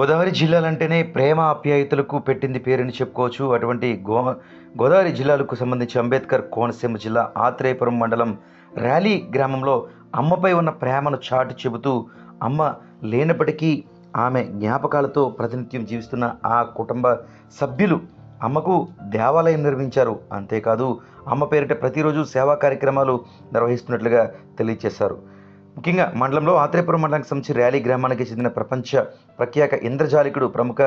గోదావరి జిల్లాలంటేనే ప్రేమ ఆప్యాయతలకు పెట్టింది పేరని చెప్పుకోవచ్చు. అటువంటి గోదావరి జిల్లాలకు సంబంధించి అంబేద్కర్ కోనసీమ జిల్లా ఆత్రేయపురం మండలం ర్యాలీ గ్రామంలో అమ్మపై ఉన్న ప్రేమను చాటి చెబుతూ అమ్మ లేనప్పటికీ ఆమె జ్ఞాపకాలతో ప్రతినిత్యం జీవిస్తున్న ఆ కుటుంబ సభ్యులు అమ్మకు దేవాలయం నిర్మించారు. అంతేకాదు అమ్మ పేరిట ప్రతిరోజు సేవా కార్యక్రమాలు నిర్వహిస్తున్నట్లుగా తెలియజేశారు. ముఖ్యంగా మండలంలో ఆత్రేయపురం మండలానికి సంబంధించి ర్యాలీ గ్రామానికి చెందిన ప్రపంచ ప్రఖ్యాత ఇంద్రజాలికుడు ప్రముఖ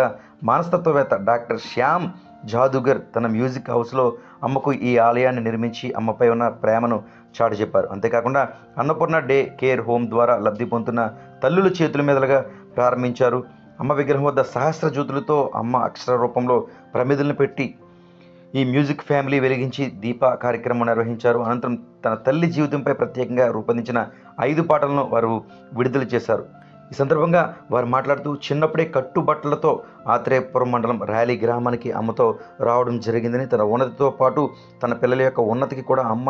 మనస్తత్వవేత్త డాక్టర్ శ్యామ్ జాదుగర్ తన మ్యూజిక్ హౌస్లో అమ్మకు ఈ ఆలయాన్ని నిర్మించి అమ్మపై ఉన్న ప్రేమను చాటి చెప్పారు. అంతేకాకుండా అన్నపూర్ణ డే కేర్ హోమ్ ద్వారా లబ్ధి పొందుతున్న తల్లుల చేతుల మీదుగా ప్రారంభించారు. అమ్మ విగ్రహం వద్ద సహస్ర జ్యోతులతో అమ్మ అక్షర రూపంలో ప్రమిదలను పెట్టి ఈ మ్యూజిక్ ఫ్యామిలీ వెలిగించి దీప కార్యక్రమం నిర్వహించారు. అనంతరం తన తల్లి జీవితంపై ప్రత్యేకంగా రూపొందించిన 5 పాటలను వారు విడుదల చేశారు. ఈ సందర్భంగా వారు మాట్లాడుతూ చిన్నప్పుడే కట్టుబట్టలతో ఆత్రేయపురం మండలం ర్యాలీ గ్రామానికి అమ్మతో రావడం జరిగిందని, తన ఉన్నతితో పాటు తన పిల్లల యొక్క ఉన్నతికి కూడా అమ్మ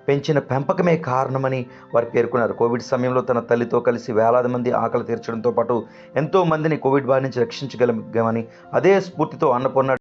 పెంచిన పెంపకమే కారణమని వారు పేర్కొన్నారు. కోవిడ్ సమయంలో తన తల్లితో కలిసి వేలాది మంది ఆకలి తీర్చడంతో పాటు ఎంతో మందిని కోవిడ్ బారి నుంచి రక్షించగలిగామని, అదే స్ఫూర్తితో అన్నపూర్ణ